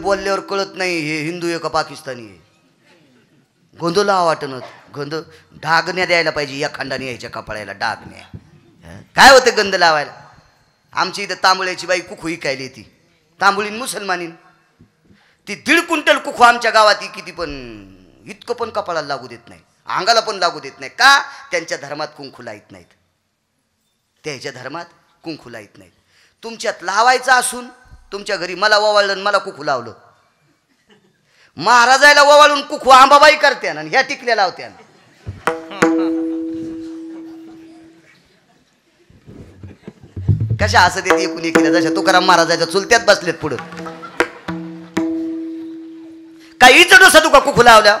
बोलल्यावर कळत नाही हे हिंदू आहे का पाकिस्तानी आहे. गोंधळा वाटणं गंध डागण्या द्यायला पाहिजे या खंडाने यायच्या कपाळाला डागण्या. काय होतं गंध लावायला. आमची इथं तांबळ्याची बाई कुखू इकायली ती तांबुळीन मुसलमानीन ती 1.5 क्विंटल कुखू आमच्या गावात किती पण इतकं पण कपाळाला लागू देत नाही अंगाला पण लागू देत नाही का त्यांच्या धर्मात कुंकू लाईत नाहीत. त्याच्या धर्मात कुंकू लाईत नाहीत. तुमच्यात लावायचं असून तुमच्या घरी मला ओवाळलं मला कुखू लावलं. महाराजाला ओवाळून कुखू आंबाबाई करते आणि ह्या टिकल्या लावत्या. कशा असं देते एकूण एकीला जशा तुकाराम महाराजाच्या चुलत्यात बसलेत पुढं. काही इचडोसा तुका कुखू लावल्या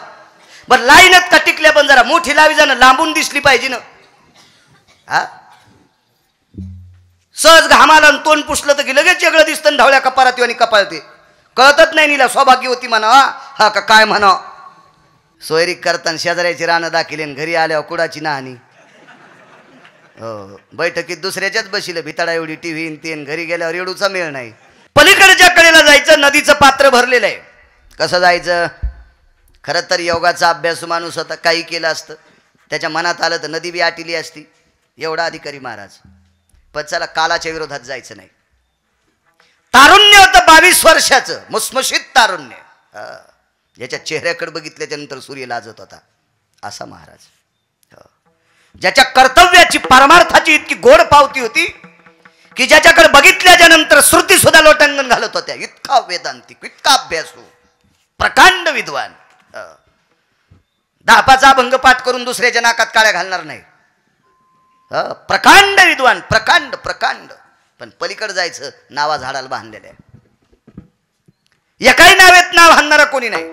बरं लाईनच का टिकल्या पण जरा मोठी लावी जाणं लांबून दिसली पाहिजे ना. हा सहज घामाला तोंड पुसलं तर की लगेच वेगळं दिसतं ढवळ्या कपारात आणि कपाळते कळतच नाही नीला सौभाग्यवती म्हणा हा का काय म्हणा. सोयरीक करताना शेजाऱ्याची रानं दाखिले घरी आल्यावर कुडाची नाहणी. हो बैठकीत दुसऱ्याच्याच बशील भिताडा एवढी टीव्ही तेन घरी गेल्यावर एवढूचा मेळ नाही. पलीकडच्या कडेला जायचं नदीचं पात्र भरलेलं आहे. कसं जायचं. खरं तर योगाचा अभ्यास माणूस होता काही केलं असतं त्याच्या मनात आलं तर नदी बी आटिली असती एवढा अधिकारी महाराज. पण चला कालाच्या विरोधात जायचं नाही. तारुण्य होतं 22 वर्षाचं मुसमुशीत तारुण्य. ज्याच्या चेहऱ्याकडे बघितल्याच्या नंतर सूर्य लाजत होता असा महाराज. ज्याच्या कर्तव्याची परमार्थाची इतकी गोड पावती होती की ज्याच्याकडे बघितल्याच्या नंतर श्रुती सुद्धा लोटांगण घालत होत्या. इतका वेदांतिक इतका अभ्यासू प्रकांड विद्वान. 10 अभंग पाठ करून दुसऱ्याच्या नाकात काळ्या घालणार नाही. प्रकांड विद्वान प्रकांड प्रकांड. पण पलीकडे जायचं नावा झाडाला बांधलेल्या एकाही नावेत नाव हाणणारा कोणी नाही.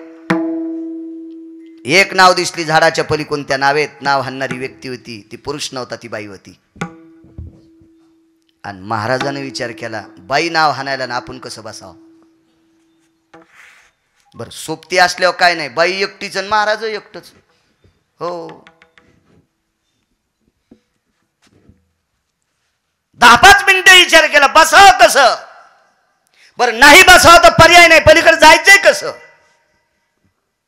एक नाव दिसली झाडाच्या पलीकडून त्या नावेत नाव हाणणारी व्यक्ती होती ती पुरुष नव्हता ती बाई होती. आणि महाराजाने विचार केला बाई नाव हाणायला ना आपण कसं बसावं. बर सोबती असल्यावर काय नाही बाई एकटीच आणि महाराज एकटच. हो 10-5 मिनिटं विचार केला बसावं कसं. बरं नाही बसावं तर पर्याय नाही पलीकडे जायचंय कसं.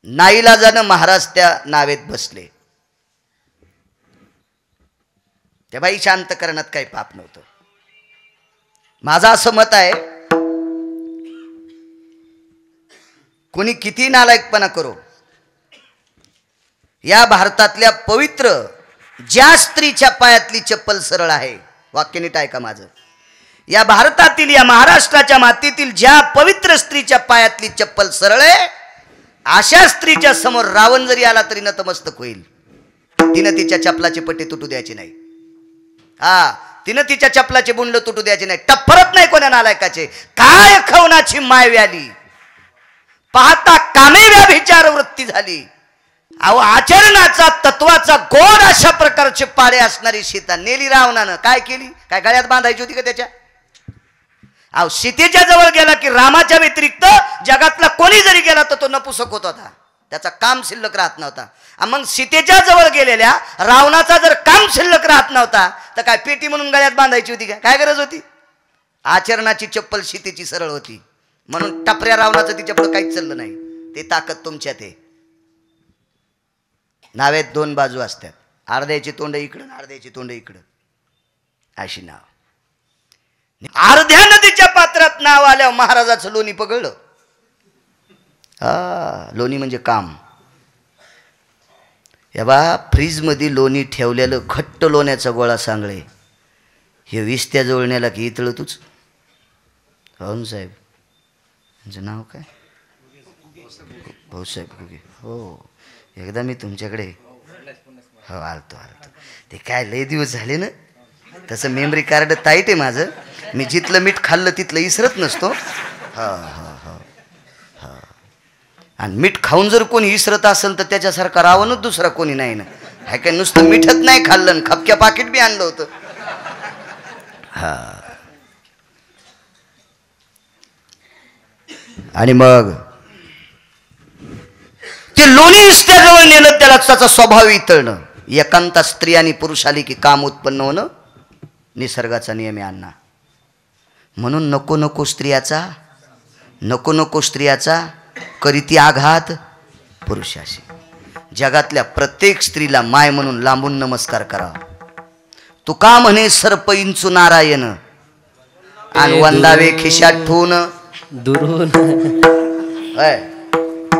नाईलाजानं महाराज त्या नावेत बसले. त्या बाई शांत करण्यात काही पाप नव्हतं. माझं असं मत आहे कोणी किती नालायकपणा करो या भारतातल्या पवित्र ज्या स्त्रीच्या पायातली चप्पल सरळ आहे वाक्य नीट ऐका माझं. या भारतातील या महाराष्ट्राच्या मातीतील ज्या पवित्र स्त्रीच्या पायातली चप्पल सरळ आहे अशा स्त्रीच्या समोर रावण जरी आला तरी नतमस्तक होईल. तिनं तिच्या चपलाचे पट्टे तुटू द्यायचे नाही. तिनं तिच्या चपलाचे बुंड तुटू द्यायचे नाही. टप्परत नाही कोणा नालायकाचे. काय खवनाची माय व्याली पाहता कामे व्याभिचार वृत्ती झाली. अहो आचरणाचा तत्वाचा गोड अशा प्रकारचे पाडे असणारी सीता नेली रावणानं. काय केली काय गळ्यात बांधायची होती का त्याच्या. अहो सीतेच्या जवळ गेला की रामाच्या व्यतिरिक्त जगातला कोणी जरी गेला तर तो नपुसक होत होता. त्याचा काम शिल्लक राहत नव्हता. मग सीतेच्या जवळ गेलेल्या रावणाचा जर काम शिल्लक राहत नव्हता तर काय पेटी म्हणून गळ्यात बांधायची होती का. काय गरज होती. आचरणाची चप्पल सीतेची सरळ होती म्हणून टपऱ्या रावणाचं तिच्या पुढे काहीच चाललं नाही. ते ताकद तुमच्यात आहे. नावेत 2 बाजू असतात. अर्ध्याची तोंड इकडं अर्ध्याची तोंड इकडं अशी नाव. अर्ध्या नदीच्या पात्रात नाव आल्यावर महाराजाचं लोणी पकडलं. लोणी म्हणजे काम. या बा फ्रीज मध्ये लोणी ठेवलेलं घट्ट लोण्याचा गोळा सांगळे हे विस्त्या जोडण्याला की इतळ तूच. हो साहेब तुमचं नाव काय. भाऊसाहेब घुगे. हो एकदा मी तुमच्याकडे हो आलतो ते काय लय दिवस झाले ना. तसं मेमरी कार्ड टाईट आहे माझं. मी जिथलं मीठ खाल्लं तिथलं इसरत नसतो. हा हा हा हा. आणि मीठ खाऊन जर कोणी इसरत असेल तर त्याच्यासारखा रावणच दुसरा कोणी नाही ना. काय काय नुसतं मीठच नाही खाल्लं खपक्या पाकिट बी आणलं होतं. हा आणि मग ते लोणी इस्त्याजवळ नेलं त्याला त्याचा स्वभाव इतळणं. एकांता स्त्री आणि पुरुष आली की काम उत्पन्न होणं निसर्गाचा नियम आहे अण्णा. म्हणून नको नको स्त्रियाचा नको नको स्त्रियाचा करीती आघात पुरुषाशी. जगातल्या प्रत्येक स्त्रीला माय म्हणून लांबून नमस्कार करावा. तुका म्हणे सर्प इंचू नारायण आणि वंदावे खिशात ठेवून दुरून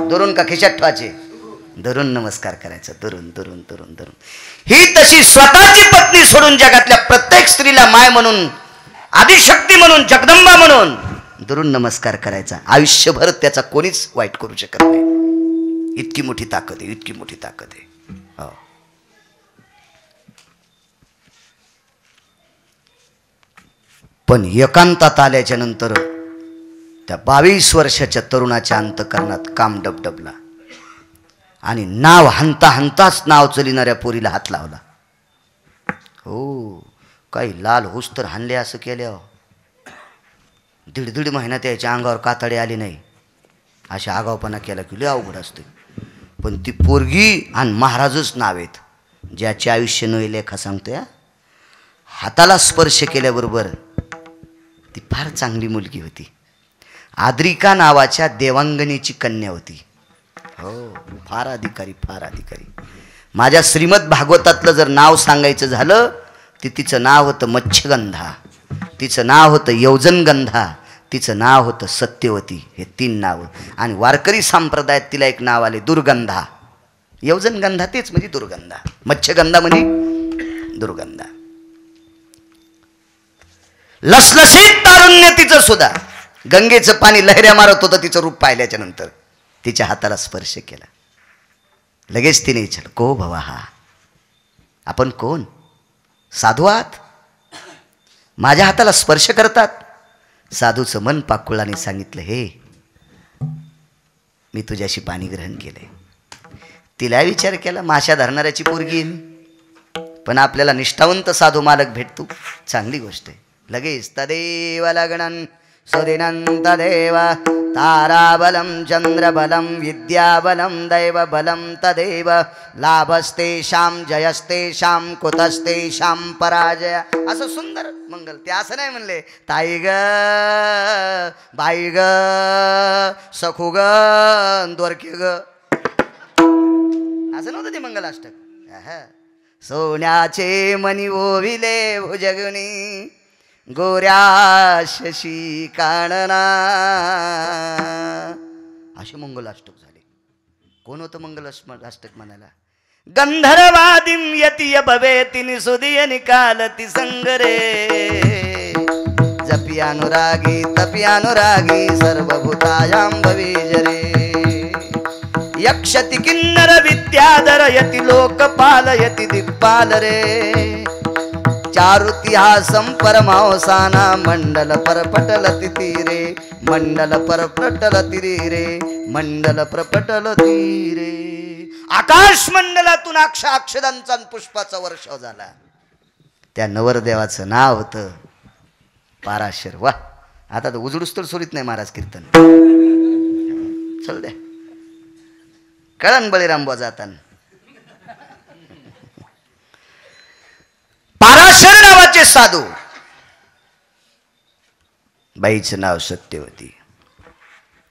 दुरून का खिशात ठेवायचे, धरून नमस्कार करायचा. धरून धरून धरून धरून. ही तशी स्वतःची पत्नी सोडून जगातल्या प्रत्येक स्त्रीला माय म्हणून, आदिशक्ती म्हणून, जगदंबा म्हणून धरून नमस्कार करायचा. आयुष्यभर त्याचा कोणीच वाईट करू शकत नाही. इतकी मोठी ताकद आहे, इतकी मोठी ताकद आहे. हो. पण एकांतात आल्याच्या नंतर त्या 22 वर्षाच्या तरुणाच्या अंतकरणात काम डबडबला आणि नाव हंता हंताच नाव चलिणाऱ्या पोरीला हात लावला. हो, काही लाल होस तर हाणले असं केलं. 1.5 महिना त्याच्या अंगावर कातडे आली नाही. अशा आगावपणा केला की लय अवघड असते. पण ती पोरगी आणि महाराजच नाव आहेत, ज्याचे आयुष्य न लेखा सांगतोय. हाताला स्पर्श केल्याबरोबर ती फार चांगली मुलगी होती. आद्रिका नावाच्या देवांगणीची कन्या होती. हो, फार अधिकारी, फार अधिकारी. माझ्या श्रीमद भागवतातलं जर नाव सांगायचं झालं तर तिचं नाव होतं मच्छगंधा, तिचं नाव होतं यौजनगंधा, तिचं नाव होतं सत्यवती. हे 3 नावं. आणि वारकरी संप्रदायात तिला एक नाव आले, दुर्गंधा. यौजनगंधा तेच म्हणजे दुर्गंधा, मच्छगंधा म्हणजे दुर्गंधा. लसलशीत तारुण्य तिचं सुद्धा. गंगेचं पाणी लहऱ्या मारत होतं तिचं रूप पाहिल्याच्या नंतर. तिच्या हाताला स्पर्श केला. लगेच तिने विचारलं, को भवा हा? आपण कोण? साधू आहात? माझ्या हाताला स्पर्श करतात? साधूचं मन पाकुळाने सांगितलं, हे मी तुझ्याशी पाणी ग्रहण केले. तिला विचार केला, माशा धरणाऱ्याची पोरगी आहे मी, पण आपल्याला निष्ठावंत साधू मालक भेटतो, चांगली गोष्ट आहे. लगेच तदेव लग्नं सुदिनं तदेव ताराबलं चंद्रबलं विद्याबलं दैवबलं तदेव लाभस्तेषां जयस्तेषां कुतस्तेषां पराजय. असं सुंदर मंगल. ते असं नाही म्हणले ताई ग बाई ग सखू ग द्वारके ग, असं नव्हतं ते मंगलाष्टक. सोन्याचे मणी ओविले भुजगुनी गोऱ्या शशी काणना, असे मंगलाष्टक झाले. कोण होतं मंगलाष्टक म्हणायला? गंधर्वादिम यतीय भवेति सुदिय निकालती संगरे जपी अनुरागी तपी अनुरागी सर्वभूतायां भवेजरे यक्षति किन्नर विद्याधर यति लोकपालयति दिक्पाल रे चारुतिहासं परमावसाना मंडल परपटलति तीरे मंडल परपटलति रे मंडल प्रपटलति रे. आकाश मंडलातून अक्षदांचा पुष्पाचा वर्षाव झाला. त्या नवरदेवाचं नाव होतं पाराशर. वा, आता तर उजडूस तर सोडित नाही महाराज कीर्तन. चल द्या, कळण बळीराम बुवा जाताना. पाराशर नावाचे साधू. बाईचं नाव सत्यवती.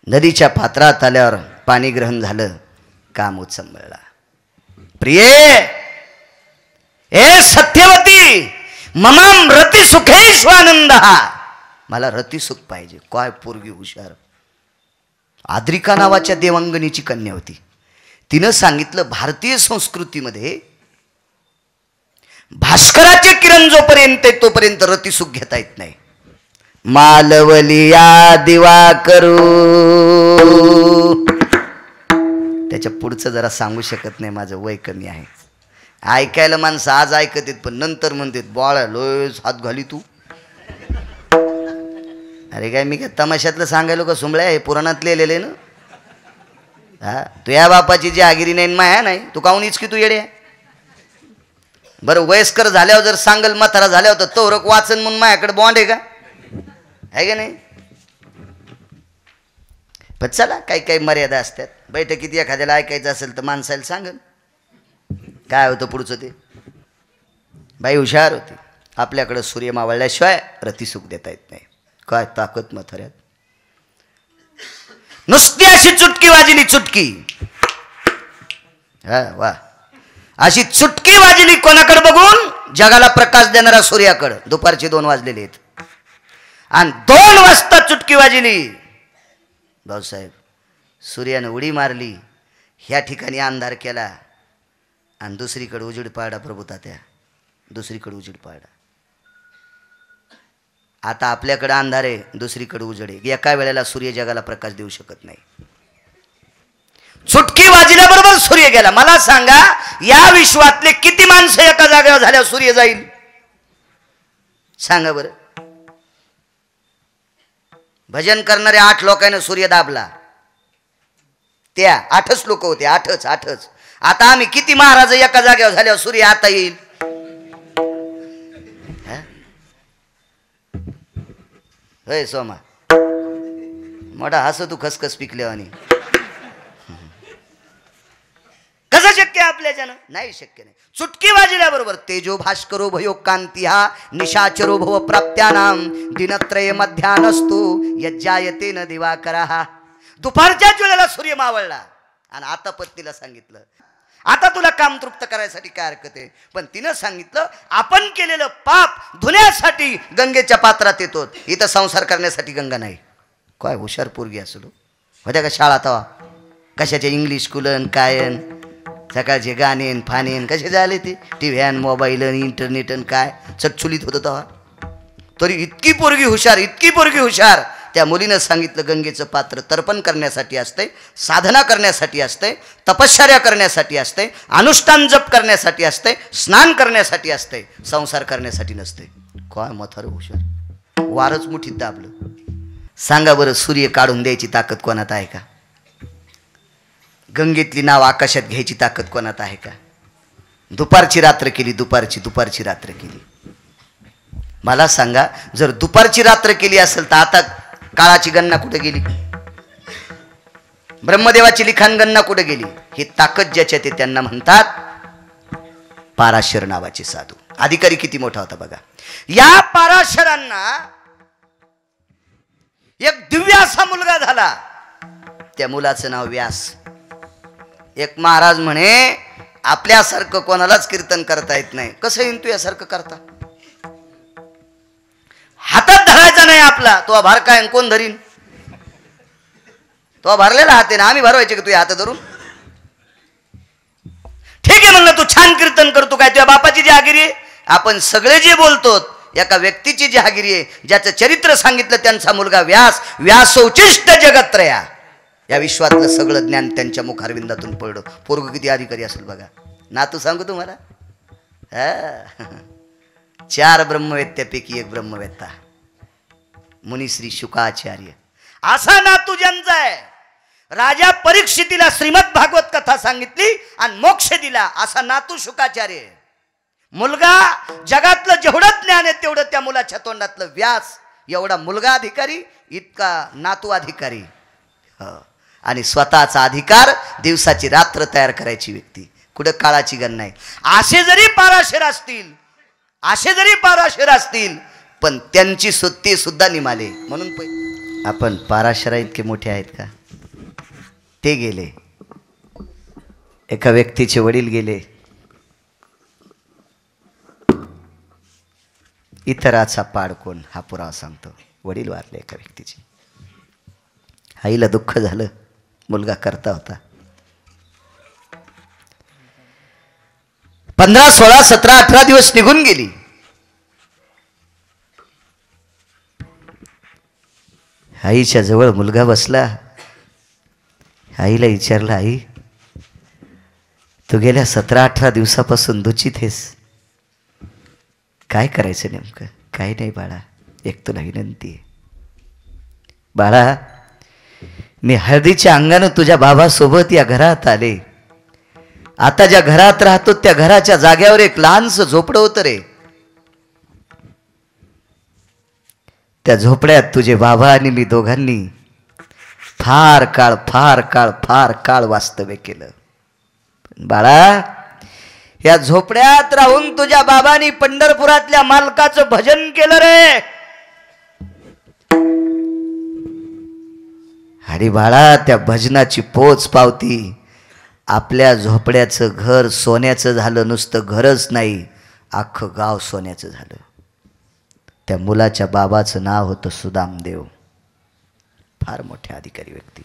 नदीच्या पात्रात आल्यावर पाणी ग्रहण झालं, काम उचंबळला. प्रिये ए सत्यवती ममाम रती सुखेश्वानंद, मला रतिसुख पाहिजे. काय पोरगी हुशार. आद्रिका नावाच्या देवांगणीची कन्या होती. तिनं सांगितलं, भारतीय संस्कृतीमध्ये भास्कराचे किरण जोपर्यंत तोपर्यंत रतिसुख घेता येत नाही. मालवलिया दिवा करू, त्याच्या पुढचं जरा सांगू शकत नाही, माझं वय कमी आहे. ऐकायला माणसं आज ऐकत आहेत, पण नंतर म्हणतात बाळा लोयच हात घाली तू. अरे काय मी काय तमाशातलं सांगायलो का सुंबळ्या? हे पुराणात लिहिलेले ना. हा, तुझ्या बापाची जी आगिरी नाही माया नाही, तू काहून इचकी तू येडे? बरं वयस्कर झाल्यावर जर सांगल म्हातारा झाल्यावर तर तोरक वाचन म्हणून माझ्याकडे बॉन्ड आहे का? आहे का नाही? पण चला काही काही मर्यादा असतात. बैठकीत एखाद्याला ऐकायचं असेल तर माणसाला सांगल काय होतं पुढचं ते. बाई हुशार होती. आपल्याकडं सूर्य मावळल्याशिवाय रतिसुख देता येत नाही. काय ताकद म्हाताऱ्यात. नुसती अशी चुटकी वाजली, चुटकी. हा वा, अशी चुटकी वाजली कोणाकडे बघून? जगाला प्रकाश देणारा सूर्याकडे. दुपारचे 2 वाजलेले आहेत आणि 2 वाजता चुटकी वाजली. भाऊसाहेब, सूर्याने उडी मारली, ह्या ठिकाणी अंधार केला आणि दुसरीकडे उजेड पाडा. प्रभू तात्या, दुसरीकडे उजेड पाडा. आता आपल्याकडे अंधार आहे, दुसरीकडे उजेड आहे. एका वेळेला सूर्य जगाला प्रकाश देऊ शकत नाही. चुटकी वाजल्याबरोबर सूर्य गेला. मला सांगा, या विश्वातले किती माणसं एका जागेवर झाल्यावर सूर्य जाईल? सांगा बरं. भजन करणाऱ्या 8 लोकांना सूर्य दाबला. त्या 8च लोक होते, 8च. आता आम्ही किती महाराज एका जागेवर झाल्यावर सूर्य आता येईल? होय सोमा, मोठा हसं तू खसखस पिकल्यावानी. कसं शक्य आपल्याच्यानं? नाही शक्य नाही. चुटकी वाजल्याबरोबर तेजो भास्करो भयो कांती हा निशाचरो भव प्राप्त्यानाम दिनत्रय मध्यानस्तु यज्जायते न दिवाकरः. दुपारच्याच वेळेला सूर्य मावळला आणि आता पत्नीला सांगितलं, आता तुला काम तृप्त करायसाठी काय हरकत आहे? पण तिनं सांगितलं, आपण केलेलं पाप धुण्यासाठी गंगेच्या पात्रात येतो, इथं संसार करण्यासाठी गंगा नाही. काय हुशार पोरगी असलो होत्या का शाळा तवा? कशाचे इंग्लिश स्कूलन कायन, सकाळचे गाणेन फानेन कसे झाले ते, टीव्ही मोबाईल इंटरनेट काय चटचुलीत होतं तेव्हा. तरी इतकी पोरगी हुशार, इतकी पोरगी हुशार. त्या मुलीनं सांगितलं, गंगेचं पात्र तर्पण करण्यासाठी असते, साधना करण्यासाठी असते, तपश्चर्या करण्यासाठी असते, अनुष्ठान जप करण्यासाठी असते, स्नान करण्यासाठी असते, संसार करण्यासाठी नसते. काय म्हातारं हुशार, वारच मुठीत दाबलं. सांगा बरं, सूर्य काढून द्यायची ताकद कोणात आहे का? गंगेतली नाव आकाशात घ्यायची ताकद कोणात आहे का? दुपारची रात्र केली, दुपारची रात्र केली. मला सांगा, जर दुपारची रात्र केली असेल तर आता काळाची गणना कुठे गेली? ब्रह्मदेवाची लिखाण गणना कुठे गेली? ही ताकद ज्याच्या ते त्यांना म्हणतात पाराशर नावाचे साधू. अधिकारी किती मोठा होता बघा. या पाराशरांना एक दिव्य असा मुलगा झाला. त्या मुलाचं नाव व्यास. एक महाराज म्हणे, आपल्यासारखं कोणालाच कीर्तन करता येत नाही. कसं येईन तू यासारखं करता? हातात धरायचा नाही आपला. तो भार काय कोण धरीन? तो भरलेला हात आहे ना, आम्ही भरवायचे का तुझ्या हात धरून? ठीक आहे म्हणलं, तू छान कीर्तन करतो, काय तुझ्या बापाची जहागिरी आहे? आपण सगळे जे बोलतो एका व्यक्तीची जहागिरी आहे, ज्याचं चरित्र सांगितलं, त्यांचा मुलगा व्यास. व्यासोचिष्ट जगत्रया. या विश्वातलं सगळं ज्ञान त्यांच्या मुखारविंदातून पडलं. पोरग किती अधिकारी असेल बघा. ना तू सांगू तुम्हाला, 4 ब्रह्मवेत्त्यापैकी एक ब्रह्मवेत्ता मुनिश्री शुकाचार्य. असा नातू ज्यांचा आहे. राजा परीक्षितीला श्रीमद भागवत कथा सांगितली आणि मोक्ष दिला, असा नातू शुकाचार्य. मुलगा जगातलं जेवढं ज्ञान आहे तेवढं त्या मुलाच्या तोंडातलं. व्यास एवढा मुलगा अधिकारी, इतका नातू अधिकारी. आणि स्वतःचा अधिकार, दिवसाची रात्र तयार करायची व्यक्ती. कुठं काळाची गण नाही. असे जरी पाराशर असतील पण त्यांची सुत्ती सुद्धा निमाले. म्हणून आपण पाराशरा इतके मोठे आहेत का? ते गेले. एका व्यक्तीचे वडील गेले, इतराचा पाड कोण हा पुरावा सांगतो. वडील वारले एका व्यक्तीचे. आईला दुःख झालं, मुलगा करता होता. 15, 16, 17, 18 दिवस निघून गेली. आईच्या जवळ मुलगा बसला. आईला विचारलं, आई तू गेल्या 17, 18 दिवसापासून दूषित आहेस, काय करायचं नेमकं? काही नाही बाळा, एक तुला विनंती आहे. बाळा, मी हळदीच्या अंगानं तुझ्या बाबासोबत या घरात आले. आता ज्या घरात राहतो त्या घराच्या जाग्यावर एक लहानसं झोपडं होतं रे. त्या झोपड्यात तुझे बाबा आणि मी दोघांनी फार काळ वास्तव्य केलं. बाळा, या झोपड्यात राहून तुझ्या बाबांनी पंढरपुरातल्या मालकाचं भजन केलं रे. आणि बाळा त्या भजनाची पोच पावती. आपल्या झोपड्याचं घर सोन्याचं झालं, नुसतं घरच नाही अख्खं गाव सोन्याचं झालं. त्या मुलाच्या बाबाचं नाव होतं सुदामदेव, फार मोठे अधिकारी व्यक्ती.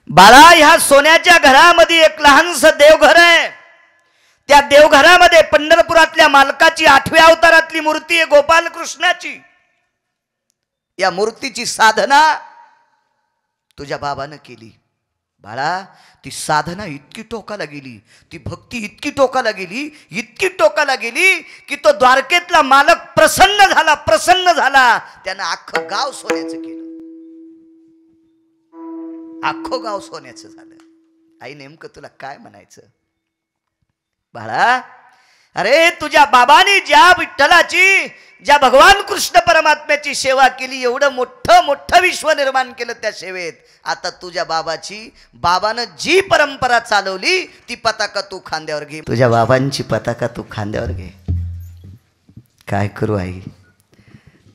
बाळा ह्या सोन्याच्या घरामध्ये एक लहानसं देवघर आहे. त्या देवघरामध्ये पंढरपुरातल्या मालकाची 8व्या अवतारातली मूर्ती आहे गोपालकृष्णाची. या मूर्तीची साधना तुझ्या बाबानं केली. बाळा ती साधना इतकी टोकाला गेली, ती भक्ती इतकी टोकाला गेली, इतकी टोकाला गेली की तो द्वारकेतला मालक प्रसन्न झाला. त्यानं अख्खं गाव सोन्याचं केलं, अख्खं गाव सोन्याचं झालं. आई नेमकं तुला काय म्हणायचं बाळा? अरे तुझ्या बाबांनी ज्या विठ्ठलाची, ज्या भगवान कृष्ण परमात्म्याची सेवा केली, एवढं मोठं विश्व निर्माण केलं त्या सेवेत. आता तुझ्या बाबानं जी परंपरा चालवली ती पताका तू खांद्यावर घे. तुझ्या बाबांची पताका तू खांद्यावर घे. काय करू आई?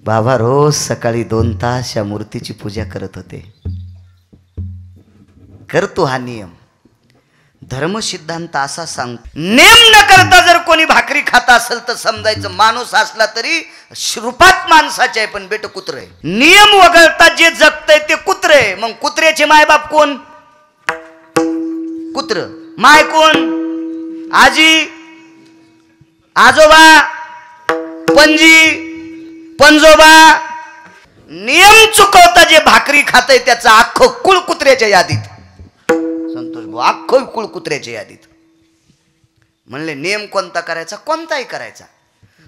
बाबा रोज सकाळी 2 तास या मूर्तीची पूजा करत होते. करतो हा नियम. धर्म सिद्धांत असा सांग, नेम न करता जर कोणी भाकरी खाता असेल तर समजायचं माणूस असला तरी रूपात माणसाचे आहे, पण बेट कुत्र आहे. नियम वगळता जे जगतंय ते कुत्र आहे. मग कुत्र्याचे मायबाप कोण? कुत्र. माय कोण? आजी, आजोबा, पणजी, पणजोबा. नियम चुकवता जे भाकरी खातय त्याचं अख्खं कुळ कुत्र्याच्या यादीत. संतोष भाऊ अख्खं कुळ कुत्र्याच्या यादीत. म्हणले नियम कोणता करायचा? कोणताही करायचा.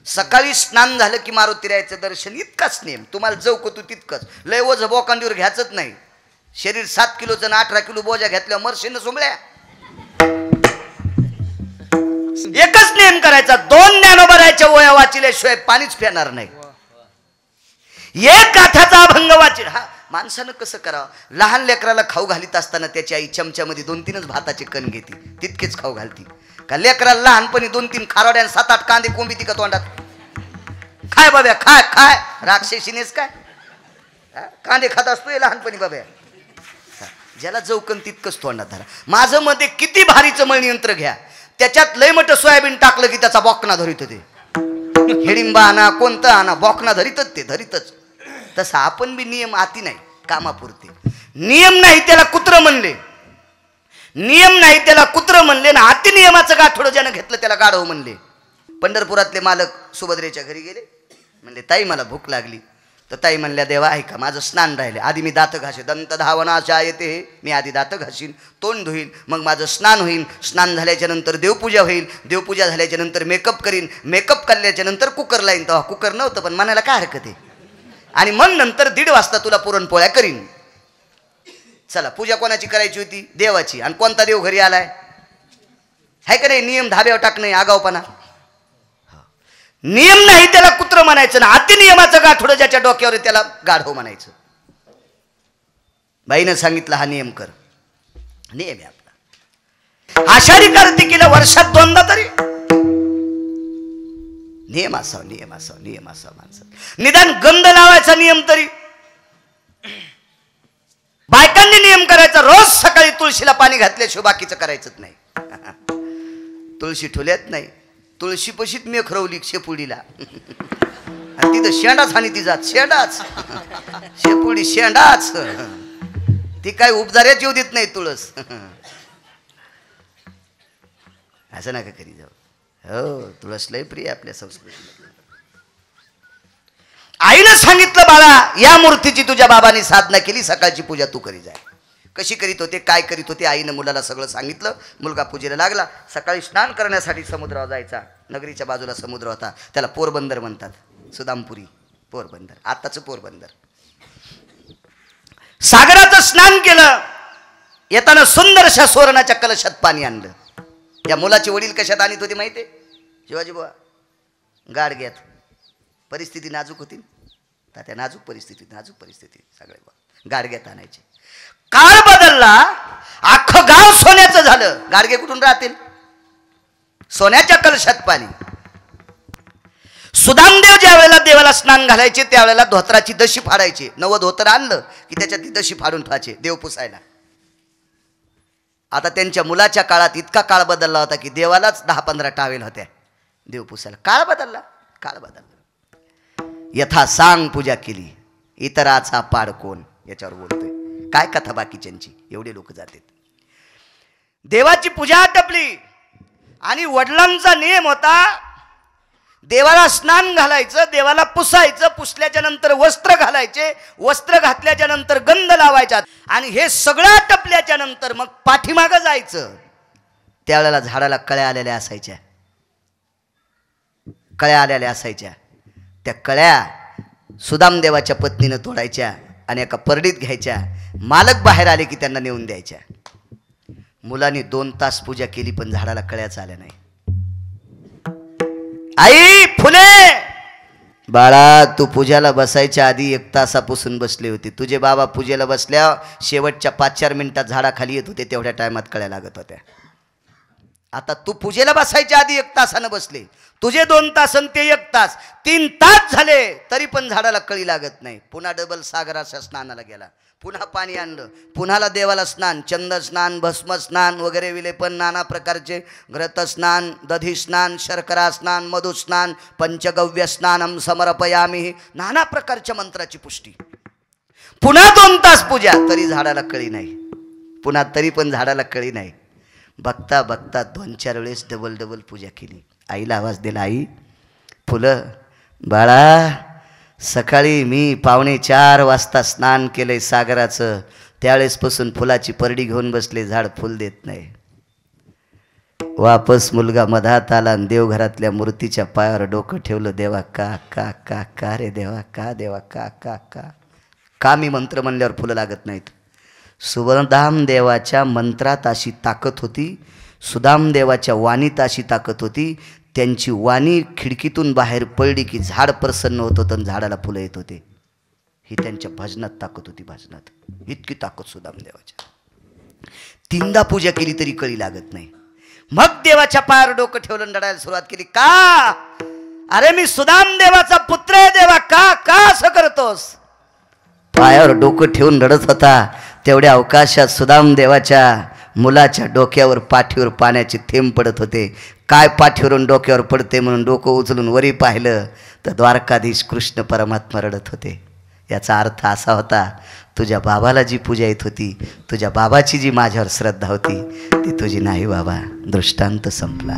सकाळी स्नान झालं की मारुतीरायाचं दर्शन, इतकाच नियम. तुम्हाला जवकतू तितकंच. लय ओझ बोकांडीवर घ्यायचंच नाही. शरीर 7 किलोचं 18 किलो बोजा घेतल्यावर मरशीनं सुमल्या. एकच नियम करायचा, 2 ज्ञानोबरायच्या ओया वाचिल्याशिवाय पाणीच पिणार नाही. एक गाथ्याचा अभंग वाचील. हा माणसानं कसं करावं? लहान लेकराला खाऊ घालीत असताना त्याची आई चमच्यामध्ये 2-3च भाताचे कण घेते, तितकेच खाऊ घालती का? लेकराला लहानपणी 2-3 खारोड्या 7-8 कांदे कोंबी का तोंडात? खाय बाब्या खाय खाय. राक्षसीनेच काय कांदे खात असतोय लहानपणी बाब्या. ज्याला जवकन तितकंच तोंडात धरा. माझं मध्ये किती भारीचं मळनियंत्र घ्या, त्याच्यात लय मोठं सोयाबीन टाकलं की त्याचा बॉकना धरित ते. हिडिंबा आणा कोणतं आणा, बॉकना धरितच ते धरितच. तसा आपण बी नियम आती नाही, कामापुरते. नियम नाही त्याला कुत्र म्हणले, नियम नाही त्याला कुत्र म्हणले ना. अति नियमाचं गाठोडं ज्यानं घेतलं त्याला गाढव म्हणले. पंढरपुरातले मालक सुभद्रेच्या घरी गेले. म्हणले ताई मला भूक लागली. तर ताई म्हणल्या देवा ऐका माझं स्नान राहिले, आधी मी दात घासे. दंत धावनाशा येते, मी आधी दात घासीन, तोंड धुईन, मग माझं स्नान होईल. स्नान झाल्याच्या नंतर देवपूजा होईल. देवपूजा झाल्याच्या नंतर मेकअप करीन. मेकअप करल्याच्या नंतर कुकर लाईन. तेव्हा कुकर नव्हतं पण म्हणायला काय हरकत आहे. आणि मग नंतर 1:30 वाजता तुला पुरणपोळ्या करीन. चला पूजा कोणाची करायची होती? देवाची. आणि कोणता देव घरी आलाय? हाय का नाही? नियम धाब्यावर टाकणे आगावपणा. नियम नाही त्याला कुत्र म्हणायचं ना. अति नियमाचं गाठोडं ज्याच्या डोक्यावर त्याला गाढव म्हणायचं. बाईनं सांगितलं हा नियम कर. नियम आहे आपला. आषाढी कार्तिकीला वर्षात 2दा तरी नियम असावा, नियम असावा, नियम असावा. माणसं निदान गंध लावायचा नियम तरी. बायकांनी नियम करायचा, रोज सकाळी तुळशीला पाणी घातल्याशिवाय बाकीचं करायचंच नाही. तुळशी ठुल्यात नाही, तुळशी पशीत मी खरवली शेपुडीला. तिथं शेंडाच आणि ती जात शेंडाच, शेपुडी शेंडाच. ती काय उपदाऱ्याच येऊ देत नाही तुळस. असं नका करी जाऊ. हो तुळस लय प्रिय आपल्या संस्कृतीमध्ये. आईनं सांगितलं बाळा या मूर्तीची तुझ्या बाबांनी साधना केली, सकाळची पूजा तू करी जाय. कशी करीत होते, काय करीत होते, आईनं मुलाला सगळं सांगितलं. मुलगा पूजेला लागला. सकाळी स्नान करण्यासाठी समुद्रावर जायचा. नगरीच्या बाजूला समुद्र होता, त्याला पोरबंदर म्हणतात. सुदामपुरी पोरबंदर, आत्ताचं पोरबंदर. सागराचं स्नान केलं. येताना सुंदरशा सुवर्णाच्या कलशात पाणी आणलं. या मुलाचे वडील कशात आणत होते माहिती आहे? शिवाजी बुवा गाडग्यात. परिस्थिती नाजूक होती, त्या नाजूक परिस्थिती सगळे गाडग्यात आणायचे. काळ बदलला, अख्खं गाव सोन्याचं झालं. गाडगे कुठून राहतील? सोन्याच्या कलशात पाणी. सुदामदेव ज्या वेळेला देवाला स्नान घालायचे त्यावेळेला धोत्राची दशी फाडायचे. नवं धोतर आणलं की त्याच्यात ती दशी फाडून ठेवायचे देव पुसायला. आता त्यांच्या मुलाच्या काळात इतका काळ बदलला होता की देवालाच 10-15 टावेल होत्या देव पुसायला. काळ बदलला, काळ बदलला. यथा सांग पूजा केली, इतराचा पाड कोण, याच्यावर बोलतोय. काय कथा बाकीच्यांची, एवढे लोक जातात. देवाची पूजा आटपली आणि वडिलांचा नियम होता देवाला स्नान घालायचं, देवाला पुसायचं, पुसल्याच्या नंतर वस्त्र घालायचे, वस्त्र घातल्याच्या नंतर गंध लावायचा आणि हे सगळं आटपल्याच्या नंतर मग पाठीमागं जायचं. त्यावेळेला झाडाला कळ्या आलेल्या असायच्या, कळ्या आलेल्या असायच्या. त्या कळ्या सुदामदेवाच्या पत्नीनं तोडायच्या आणि एका परडीत घ्यायच्या. मालक बाहेर आले की त्यांना नेऊन द्यायच्या. मुलांनी 2 तास पूजा केली पण झाडाला कळ्याच आल्या नाही. आई फुले, बाळा तू पूजाला बसायच्या आधी 1 तासापासून बसले होते. तुझे बाबा पूजेला बसल्या शेवटच्या 5-4 मिनिटात झाडाखाली येत होते, तेवढ्या टायमात कळ्या लागत होत्या. आता तू पूजेला बसायच्या आधी 1 तासानं बसले, तुझे 2 तास आणि ते 1 तास, 3 तास झाले तरी पण झाडाला कळी लागत नाही. पुन्हा डबल सागराच्या स्नानाला गेला, पुन्हा पाणी आणलं, पुन्हाला देवाला स्नान, चंद स्नान, भस्म स्नान वगैरे विलेपन, नाना प्रकारचे घृत स्नान, दधी स्नान, शर्करा स्नान, मधु स्नान, पंचगव्य स्नानम समर्पयामी, नाना प्रकारच्या मंत्राची पुष्टी. पुन्हा 2 तास पूजा तरी झाडाला कळी नाही. पुन्हा तरी पण झाडाला कळी नाही. बघता बघता 2-4 वेळेस डबल पूजा केली. आईला आवाज दिला, आई फुलं, बाळा सकाळी मी 3:45 वाजता स्नान केलंय सागराचं, त्यावेळेसपासून फुलाची परडी घेऊन बसले, झाड फुल देत नाही. वापस मुलगा मधात आला आणि देवघरातल्या मूर्तीच्या पायावर डोकं ठेवलं. देवा का का का का रे देवा का, देवा का का का का मी मंत्र म्हणल्यावर फुलं लागत नाहीत. सुदामदेवाच्या मंत्रात अशी ताकद होती, सुदामदेवाच्या वाणीत अशी ताकद होती. त्यांची वाणी खिडकीतून बाहेर पडली की झाड प्रसन्न होत होतं आणि झाडाला फुलं येत होते. ही त्यांच्या भजनात ताकद होती. भजनात इतकी ताकद सुदामदेवाच्या. 3दा पूजा केली तरी कळी लागत नाही. मग देवाच्या पायावर डोकं ठेवलं, रडायला सुरुवात केली. का, अरे मी सुदामदेवाचा पुत्र आहे देवा, का का असं करतोस. पायावर डोकं ठेवून रडत होता. तेवढ्या अवकाशात सुदामदेवाच्या मुलाच्या डोक्यावर पाठीवर पाण्याचे थेंब पडत होते. काय पाठीवरून डोक्यावर पडते म्हणून डोकं उचलून वरी पाहिलं तर द्वारकाधीश कृष्ण परमात्मा रडत होते. याचा अर्थ असा होता, तुझ्या बाबाला जी पूजा येत होती, तुझ्या बाबाची जी माझ्यावर श्रद्धा होती ती तुझी नाही बाबा. दृष्टांत संपला.